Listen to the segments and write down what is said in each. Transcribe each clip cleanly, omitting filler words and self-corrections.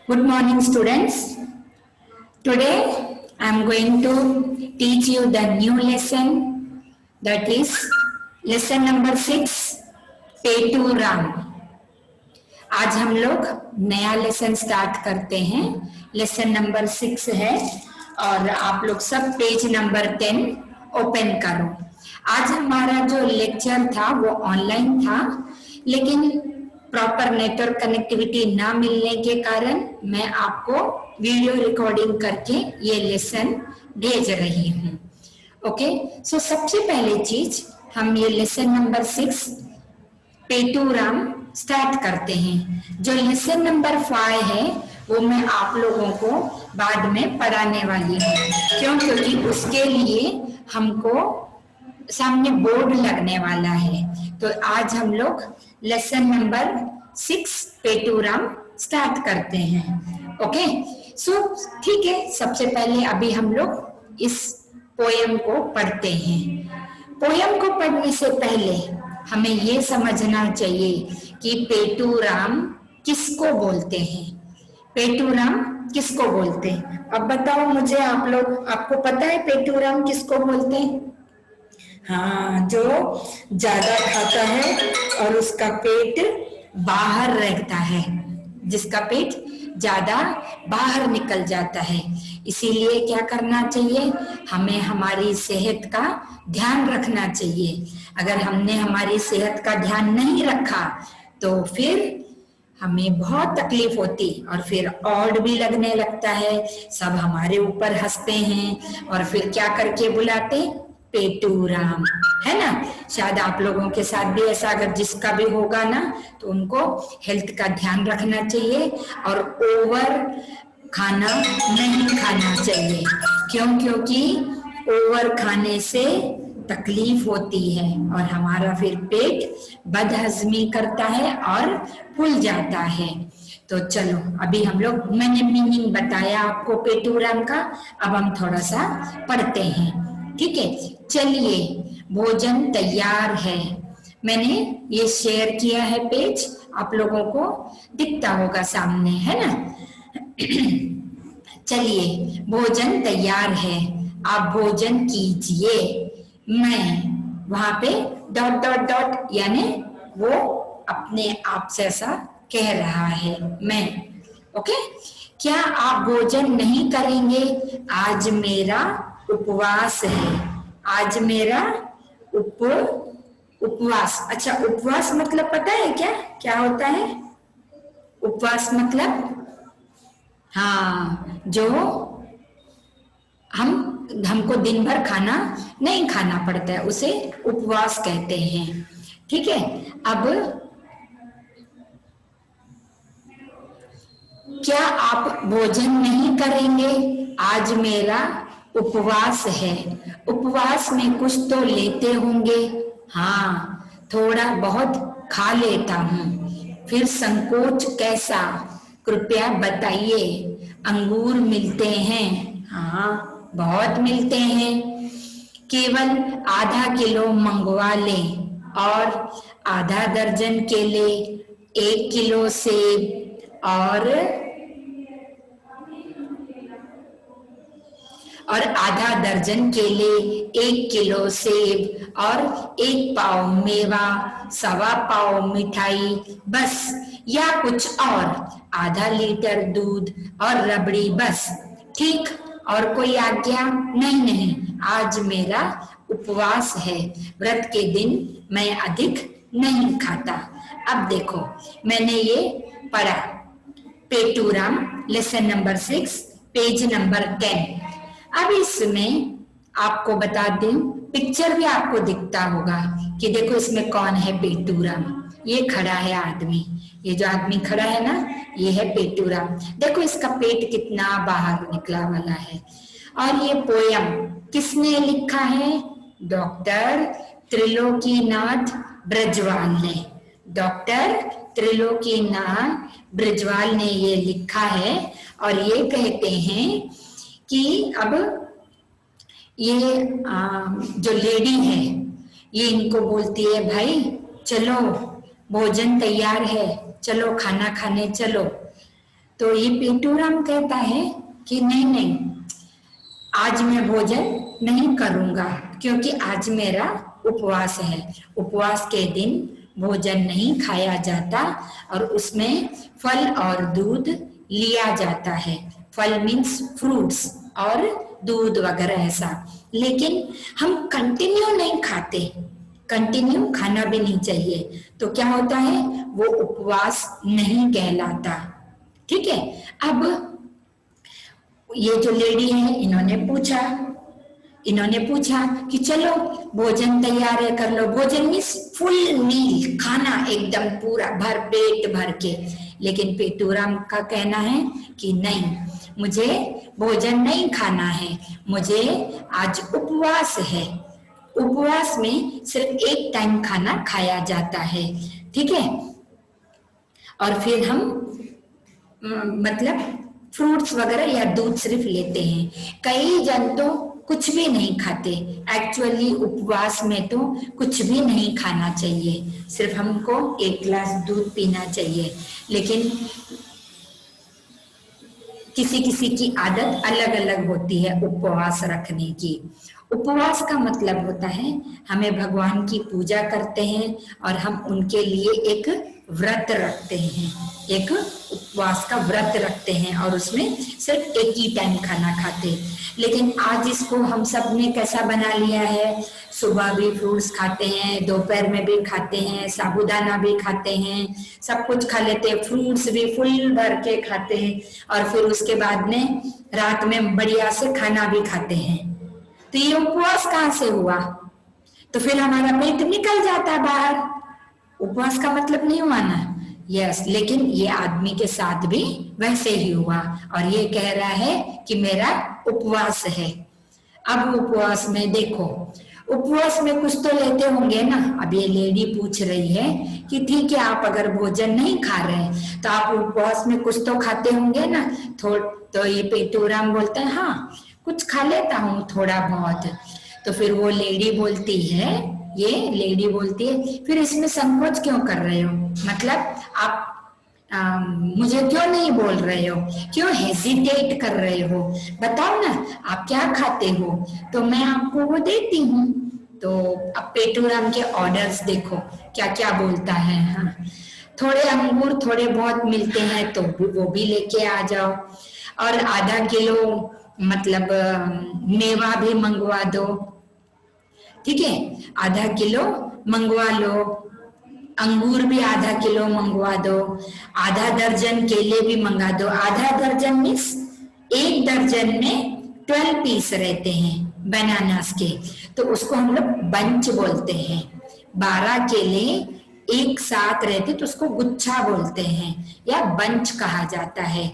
Good morning, students. Today I am going to teach you the new lesson, that is lesson number 6, पेटू Ram. आज हम लोग नया lesson start करते हैं। Lesson number 6 है और आप लोग सब पेज नंबर 10 ओपन करो। आज हमारा जो लेक्चर था वो ऑनलाइन था, लेकिन प्रॉपर नेटवर्क कनेक्टिविटी ना मिलने के कारण मैं आपको वीडियो रिकॉर्डिंग करके ये लेसन भेज रही हूँ। ओके, सो सबसे पहले चीज हम ये लेसन नंबर 6 पेटू राम स्टार्ट करते हैं। जो लेसन नंबर 5 है वो मैं आप लोगों को बाद में पढ़ाने वाली हूँ, क्योंकि उसके लिए हमको सामने बोर्ड लगने वाला है। तो आज हम लोग लेसन नंबर 6 पेटू राम स्टार्ट करते हैं। ओके, सो ठीक है, सबसे पहले अभी हम लोग इस पोयम को पढ़ते हैं। पोयम को पढ़ने से पहले हमें ये समझना चाहिए कि पेटू राम किसको बोलते हैं। पेटू राम किसको बोलते हैं? अब बताओ मुझे, आप लोग, आपको पता है पेटू राम किसको बोलते हैं? हाँ, जो ज्यादा खाता है और उसका पेट बाहर रहता है, जिसका पेट ज्यादा बाहर निकल जाता है। इसीलिए क्या करना चाहिए, हमें हमारी सेहत का ध्यान रखना चाहिए। अगर हमने हमारी सेहत का ध्यान नहीं रखा तो फिर हमें बहुत तकलीफ होती और फिर ऑड भी लगने लगता है, सब हमारे ऊपर हंसते हैं और फिर क्या करके बुलाते, पेटू राम, है ना। शायद आप लोगों के साथ भी ऐसा अगर जिसका भी होगा ना, तो उनको हेल्थ का ध्यान रखना चाहिए और ओवर खाना नहीं खाना चाहिए। क्योंकि ओवर खाने से तकलीफ होती है और हमारा फिर पेट बदहजमी करता है और फूल जाता है। तो चलो, अभी हम लोग, मैंने मीनिंग बताया आपको पेटू राम का, अब हम थोड़ा सा पढ़ते हैं। ठीक है, चलिए, भोजन तैयार है। मैंने ये शेयर किया है पेज, आप लोगों को दिखता होगा सामने, है ना। चलिए, भोजन तैयार है, आप भोजन कीजिए। मैं, वहां पे डॉट डॉट डॉट, यानी वो अपने आप से ऐसा कह रहा है, मैं। ओके, क्या आप भोजन नहीं करेंगे? आज मेरा उपवास है। आज मेरा उपवास। अच्छा, उपवास मतलब पता है क्या क्या होता है? उपवास मतलब, हाँ, जो हमको दिन भर खाना नहीं खाना पड़ता है, उसे उपवास कहते हैं। ठीक है, अब क्या आप भोजन नहीं करेंगे? आज मेरा उपवास है। उपवास में कुछ तो लेते होंगे। हाँ, थोड़ा बहुत खा लेता हूँ। फिर संकोच कैसा, कृपया बताइए। अंगूर मिलते हैं? हाँ, बहुत मिलते हैं। केवल आधा किलो मंगवा लें और आधा दर्जन केले, 1 किलो सेब और आधा दर्जन केले, 1 किलो सेब और 1 पाव मेवा, 1.25 पाव मिठाई बस, या कुछ और, आधा लीटर दूध और रबड़ी बस। ठीक, और कोई आज्ञा? नहीं, आज मेरा उपवास है। व्रत के दिन मैं अधिक नहीं खाता। अब देखो, मैंने ये पढ़ा Petu Ram, lesson number 6, page number 10। अब इसमें आपको बता दें, पिक्चर भी आपको दिखता होगा कि देखो इसमें कौन है पेटू राम। ये खड़ा है आदमी, ये जो आदमी खड़ा है ना, ये है पेटू राम। देखो इसका पेट कितना बाहर निकला वाला है। और ये पोयम किसने लिखा है? डॉक्टर त्रिलोकीनाथ ब्रजवाल ने। डॉक्टर त्रिलोकीनाथ ब्रजवाल ने ये लिखा है और ये कहते हैं कि अब ये जो लेडी है, ये इनको बोलती है, भाई चलो भोजन तैयार है, चलो खाना खाने चलो। तो ये पेटूराम कहता है कि नहीं नहीं, आज मैं भोजन नहीं करूंगा क्योंकि आज मेरा उपवास है। उपवास के दिन भोजन नहीं खाया जाता और उसमें फल और दूध लिया जाता है। फल मीन्स फ्रूट्स और दूध वगैरह ऐसा। लेकिन हम कंटिन्यू नहीं खाते, कंटिन्यू खाना भी नहीं चाहिए, तो क्या होता है, वो उपवास नहीं कहलाता। ठीक है। अब ये जो लेडी है इन्होंने पूछा कि चलो भोजन तैयार है, कर लो। भोजन मीन्स फुल मील, खाना एकदम पूरा भर पेट भर के। लेकिन पेटूराम का कहना है कि नहीं, मुझे भोजन नहीं खाना है, मुझे आज उपवास है। उपवास में सिर्फ एक टाइम खाना खाया जाता है। ठीक है। और फिर हम मतलब फ्रूट्स वगैरह या दूध सिर्फ लेते हैं। कई जन तो कुछ भी नहीं खाते। एक्चुअली उपवास में तो कुछ भी नहीं खाना चाहिए, सिर्फ हमको एक गिलास दूध पीना चाहिए। लेकिन किसी किसी की आदत अलग अलग होती है उपवास रखने की। उपवास का मतलब होता है हमें भगवान की पूजा करते हैं और हम उनके लिए एक व्रत रखते हैं, एक उपवास का व्रत रखते हैं और उसमें सिर्फ एक ही टाइम खाना खाते। लेकिन आज इसको हम सब ने कैसा बना लिया है, सुबह भी फ्रूट्स खाते हैं, दोपहर में भी खाते हैं, साबूदाना भी खाते हैं, सब कुछ खा लेते हैं, फ्रूट्स भी फुल भर के खाते हैं और फिर उसके बाद में रात में बढ़िया से खाना भी खाते हैं। तो ये उपवास कहाँ से हुआ? तो फिर हमारा पेट निकल जाता बाहर। उपवास का मतलब नहीं हुआ ना। यस, लेकिन ये आदमी के साथ भी वैसे ही हुआ और ये कह रहा है कि मेरा उपवास है। अब उपवास में देखो, उपवास में कुछ तो लेते होंगे ना। अब ये लेडी पूछ रही है कि ठीक है, आप अगर भोजन नहीं खा रहे तो आप उपवास में कुछ तो खाते होंगे ना। तो ये पेटूराम बोलता है हाँ, कुछ खा लेता हूँ थोड़ा बहुत। तो फिर वो लेडी बोलती है, ये लेडी बोलती है, फिर इसमें संकोच क्यों कर रहे हो? मतलब आप मुझे क्यों नहीं बोल रहे हो, क्यों हेजिटेट कर रहे हो? बताओ ना आप क्या खाते हो, तो मैं आपको वो देती हूँ। तो अब पेटूराम के ऑर्डर्स देखो क्या क्या बोलता है। हाँ, थोड़े अंगूर थोड़े बहुत मिलते हैं तो वो भी लेके आ जाओ, और आधा किलो मतलब मेवा भी मंगवा दो। ठीक है, आधा किलो मंगवा लो, अंगूर भी आधा किलो मंगवा दो, आधा दर्जन केले भी मंगा दो। आधा दर्जन मीन्स एक दर्जन में 12 पीस रहते हैं बनानास के, तो उसको हम लोग बंच बोलते हैं। 12 केले एक साथ रहते तो उसको गुच्छा बोलते हैं या बंच कहा जाता है।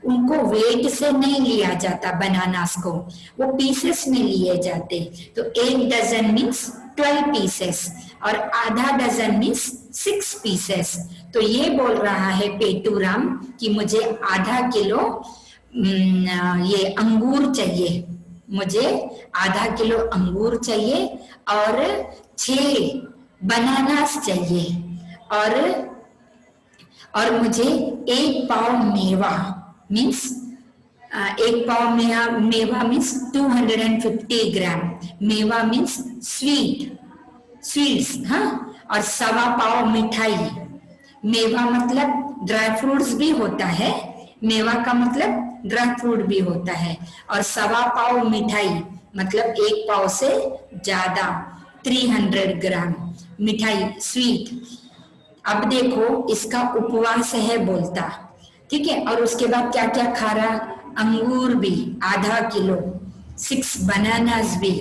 उनको वेट से नहीं लिया जाता बनानास को, वो पीसेस में लिए जाते। तो एक डजन मीन्स 12 पीसेस और आधा डजन मीन्स 6 पीसेस। तो ये बोल रहा है पेटूराम कि मुझे आधा किलो ये अंगूर चाहिए, मुझे आधा किलो अंगूर चाहिए और 6 बनानास चाहिए और मुझे 1 पाव मेवा मीन्स 1 पाव मेवा मीन्स 250 ग्राम। मेवा मीन्स स्वीट्स, हाँ, और 1.25 पाव मिठाई। मेवा मतलब ड्राई फ्रूट्स भी होता है, मेवा का मतलब ड्राई फ्रूट भी होता है, और 1.25 पाव मिठाई मतलब 1 पाव से ज्यादा 300 ग्राम मिठाई स्वीट। अब देखो इसका उपवास है बोलता, ठीक है। और उसके बाद क्या क्या खा रहा, अंगूर भी आधा किलो, 6 बनानास भी,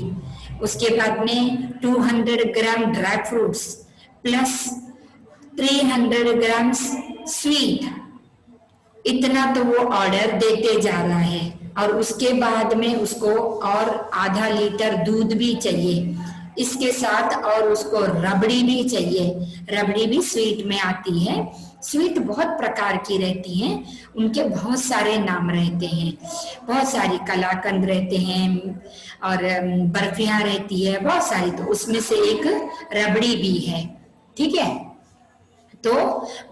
उसके बाद में 200 ग्राम ड्राई फ्रूट्स प्लस 300 ग्राम स्वीट। इतना तो वो ऑर्डर देते जा रहा है और उसके बाद में उसको और आधा लीटर दूध भी चाहिए इसके साथ, और उसको रबड़ी भी चाहिए। रबड़ी भी स्वीट में आती है। स्वीट बहुत प्रकार की रहती हैं, उनके बहुत सारे नाम रहते हैं, बहुत सारी कलाकंद रहते हैं और बर्फियां रहती है, बहुत सारी। तो उसमें से एक रबड़ी भी है, ठीक है। तो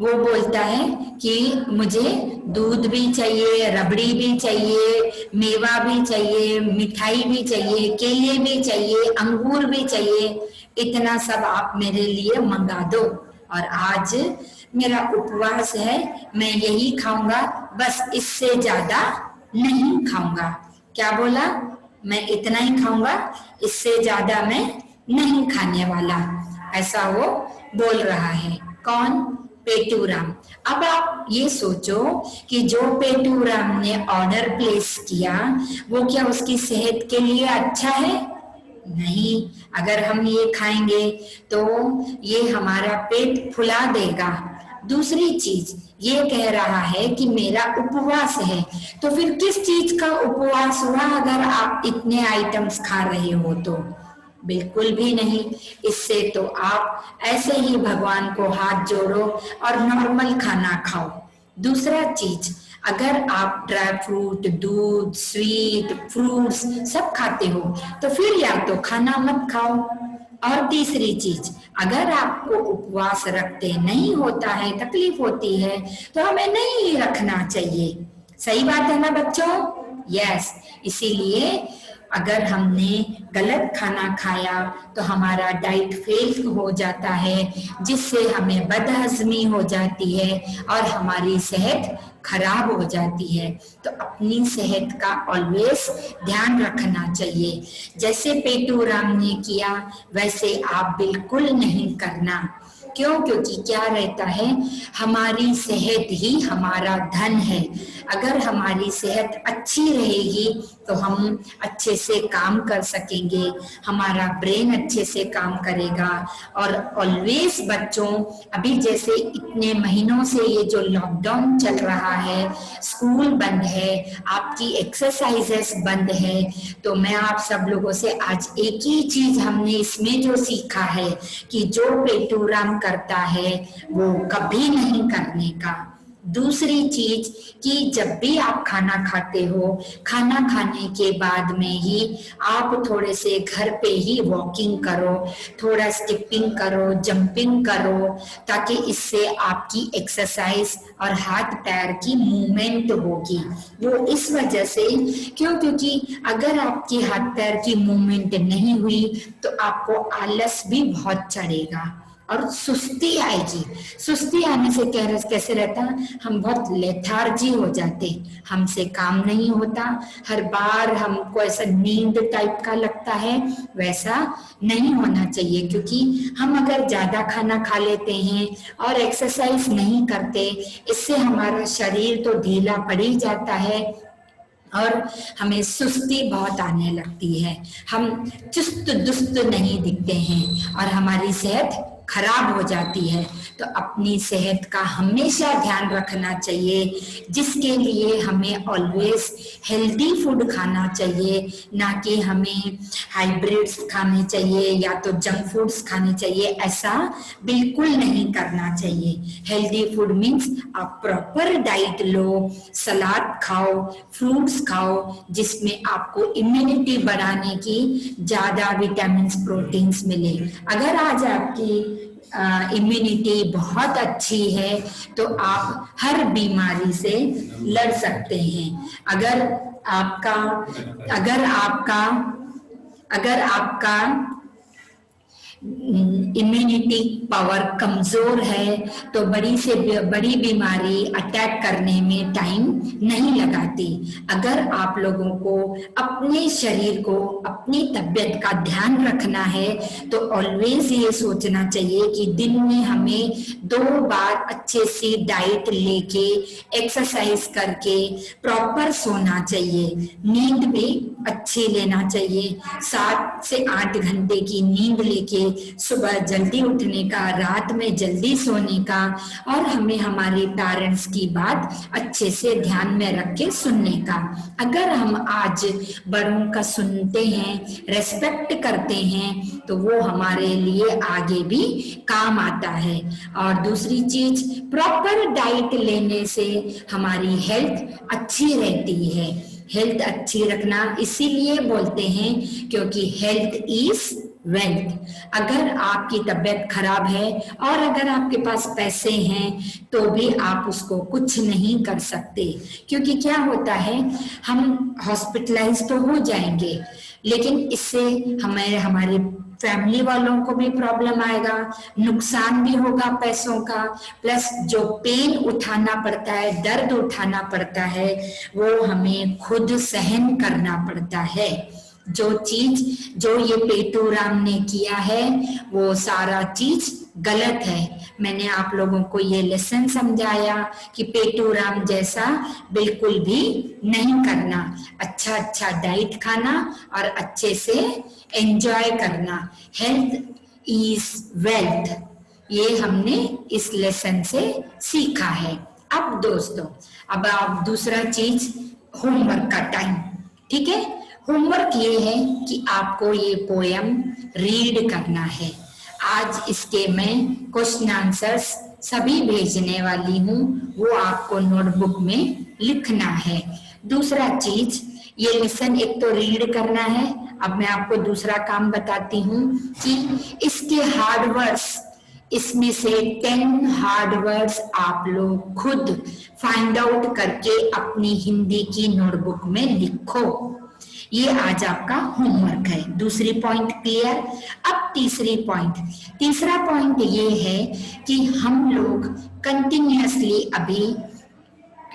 वो बोलता है कि मुझे दूध भी चाहिए, रबड़ी भी चाहिए, मेवा भी चाहिए, मिठाई भी चाहिए, केले भी चाहिए, अंगूर भी चाहिए, इतना सब आप मेरे लिए मंगा दो। और आज मेरा उपवास है, मैं यही खाऊंगा, बस इससे ज्यादा नहीं खाऊंगा। क्या बोला? मैं इतना ही खाऊंगा, इससे ज्यादा मैं नहीं खाने वाला, ऐसा वो बोल रहा है। कौन? पेटूराम। अब आप ये सोचो कि जो पेटूराम ने ऑर्डर प्लेस किया वो क्या उसकी सेहत के लिए अच्छा है? नहीं। अगर हम ये खाएंगे तो ये हमारा पेट फुला देगा। दूसरी चीज, ये कह रहा है कि मेरा उपवास है, तो फिर किस चीज का उपवास हुआ अगर आप इतने आइटम्स खा रहे हो तो? बिल्कुल भी नहीं। इससे तो आप ऐसे ही भगवान को हाथ जोड़ो और नॉर्मल खाना खाओ। दूसरा चीज, अगर आप ड्राई फ्रूट, दूध, स्वीट, फ्रूट्स सब खाते हो तो फिर या तो खाना मत खाओ। और तीसरी चीज, अगर आपको उपवास रखते नहीं होता है, तकलीफ होती है, तो हमें नहीं रखना चाहिए। सही बात है ना बच्चों? यस। इसीलिए अगर हमने गलत खाना खाया तो हमारा डाइट फेल हो जाता है, जिससे हमें बदहजमी हो जाती है और हमारी सेहत खराब हो जाती है। तो अपनी सेहत का ऑलवेज ध्यान रखना चाहिए। जैसे पेटूराम ने किया वैसे आप बिल्कुल नहीं करना। क्यों? क्योंकि क्या रहता है, हमारी सेहत ही हमारा धन है। अगर हमारी सेहत अच्छी रहेगी तो हम अच्छे से काम कर सकेंगे, हमारा ब्रेन अच्छे से काम करेगा। और ऑलवेज बच्चों, अभी जैसे इतने महीनों से ये जो लॉकडाउन चल रहा है, स्कूल बंद है, आपकी एक्सरसाइजेस बंद है, तो मैं आप सब लोगों से आज एक ही चीज हमने इसमें जो सीखा है कि जो पेटूराम करता है वो कभी नहीं करने का। दूसरी चीज कि जब भी आप खाना खाते हो, खाना खाने के बाद में ही आप थोड़े से घर पे ही वॉकिंग करो, थोड़ा स्किपिंग करो, जंपिंग करो, ताकि इससे आपकी एक्सरसाइज और हाथ पैर की मूवमेंट होगी। वो इस वजह से, क्यों? क्योंकि अगर आपकी हाथ पैर की मूवमेंट नहीं हुई तो आपको आलस भी बहुत चढ़ेगा और सुस्ती आएगी। सुस्ती आने से कैसे रहता, हम बहुत लेथार्जी हो जाते, हमसे काम नहीं होता, हर बार हमको ऐसा नींद टाइप का लगता है। वैसा नहीं होना चाहिए, क्योंकि हम अगर ज्यादा खाना खा लेते हैं और एक्सरसाइज नहीं करते, इससे हमारा शरीर तो ढीला पड़ ही जाता है और हमें सुस्ती बहुत आने लगती है, हम चुस्त दुस्त नहीं दिखते हैं और हमारी सेहत खराब हो जाती है। तो अपनी सेहत का हमेशा ध्यान रखना चाहिए, जिसके लिए हमें ऑलवेज हेल्दी फूड खाना चाहिए, ना कि हमें हाइब्रिड्स खाने चाहिए या तो जंक फूड्स खाने चाहिए। ऐसा बिल्कुल नहीं करना चाहिए। हेल्दी फूड मीन्स आप प्रॉपर डाइट लो, सलाद खाओ, फ्रूट्स खाओ, जिसमें आपको इम्यूनिटी बढ़ाने की ज्यादा विटामिन्स, प्रोटीन्स मिले। अगर आज आपकी इम्यूनिटी बहुत अच्छी है तो आप हर बीमारी से लड़ सकते हैं। अगर आपका इम्यूनिटी पावर कमजोर है तो बड़ी से बड़ी बीमारी अटैक करने में टाइम नहीं लगाती। अगर आप लोगों को अपने शरीर को, अपनी तबीयत का ध्यान रखना है तो ऑलवेज ये सोचना चाहिए कि दिन में हमें 2 बार अच्छे से डाइट लेके, एक्सरसाइज करके प्रॉपर सोना चाहिए, नींद भी अच्छी लेना चाहिए। 7 से 8 घंटे की नींद लेके सुबह जल्दी उठने का, रात में जल्दी सोने का, और हमें हमारे पेरेंट्स की बात अच्छे से ध्यान में रख के सुनने का। अगर हम आज बड़ों का सुनते हैं, रेस्पेक्ट करते हैं, तो वो हमारे लिए आगे भी काम आता है। और दूसरी चीज, प्रॉपर डाइट लेने से हमारी हेल्थ अच्छी रहती है। हेल्थ अच्छी रखना इसीलिए बोलते हैं क्योंकि हेल्थ इज वेल्थ। अगर आपकी तबीयत खराब है और अगर आपके पास पैसे हैं तो भी आप उसको कुछ नहीं कर सकते, क्योंकि क्या होता है, हम हॉस्पिटलाइज तो हो जाएंगे लेकिन इससे हमें हमारे फैमिली वालों को भी प्रॉब्लम आएगा, नुकसान भी होगा पैसों का, प्लस जो पेन उठाना पड़ता है, दर्द उठाना पड़ता है, वो हमें खुद सहन करना पड़ता है। जो ये पेटू राम ने किया है वो सारा चीज गलत है। मैंने आप लोगों को ये लेसन समझाया कि पेटू राम जैसा बिल्कुल भी नहीं करना, अच्छा अच्छा डाइट खाना और अच्छे से एंजॉय करना। हेल्थ इज वेल्थ, ये हमने इस लेसन से सीखा है। अब दोस्तों, अब आप दूसरा चीज, होमवर्क का टाइम। ठीक है, होमवर्क ये है कि आपको ये पोयम रीड करना है। आज इसके मैं क्वेश्चन आंसर्स सभी भेजने वाली हूँ, वो आपको नोटबुक में लिखना है। दूसरा चीज, ये लेसन एक तो रीड करना है। अब मैं आपको दूसरा काम बताती हूँ कि इसके हार्ड वर्ड्स, इसमें से 10 हार्ड वर्ड्स आप लोग खुद फाइंड आउट करके अपनी हिंदी की नोटबुक में लिखो। ये आज आपका होमवर्क है। दूसरी पॉइंट क्लियर। अब तीसरा पॉइंट ये है कि हम लोग कंटिन्यूअसली अभी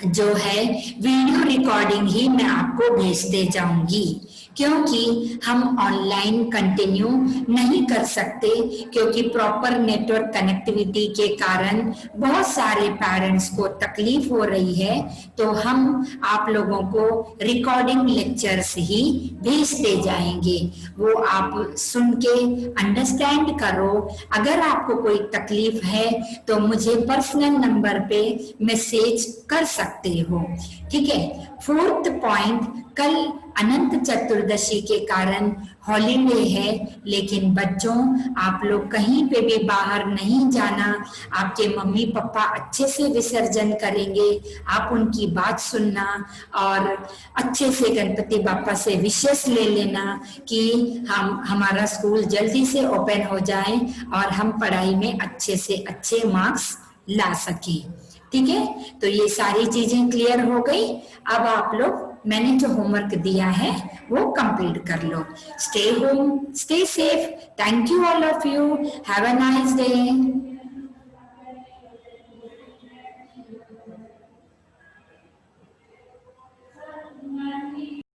जो है वीडियो रिकॉर्डिंग ही मैं आपको भेजते जाऊंगी, क्योंकि हम ऑनलाइन कंटिन्यू नहीं कर सकते, क्योंकि प्रॉपर नेटवर्क कनेक्टिविटी के कारण बहुत सारे पेरेंट्स को तकलीफ हो रही है। तो हम आप लोगों को रिकॉर्डिंग लेक्चर्स ही भेजते जाएंगे, वो आप सुन के अंडरस्टैंड करो। अगर आपको कोई तकलीफ है तो मुझे पर्सनल नंबर पे मैसेज कर सकते हो। ठीक है। फोर्थ पॉइंट, कल अनंत चतुर्दशी के कारण हॉलीडे है, लेकिन बच्चों आप लोग कहीं पे भी बाहर नहीं जाना। आपके मम्मी पापा अच्छे से विसर्जन करेंगे, आप उनकी बात सुनना और अच्छे से गणपति बापा से विशेष ले लेना कि हमारा स्कूल जल्दी से ओपन हो जाए और हम पढ़ाई में अच्छे से अच्छे मार्क्स ला सके। ठीक है, तो ये सारी चीजें क्लियर हो गई। अब आप लोग, मैंने जो होमवर्क दिया है वो कंप्लीट कर लो। Stay home, stay safe. Thank you all of you. Have a nice day.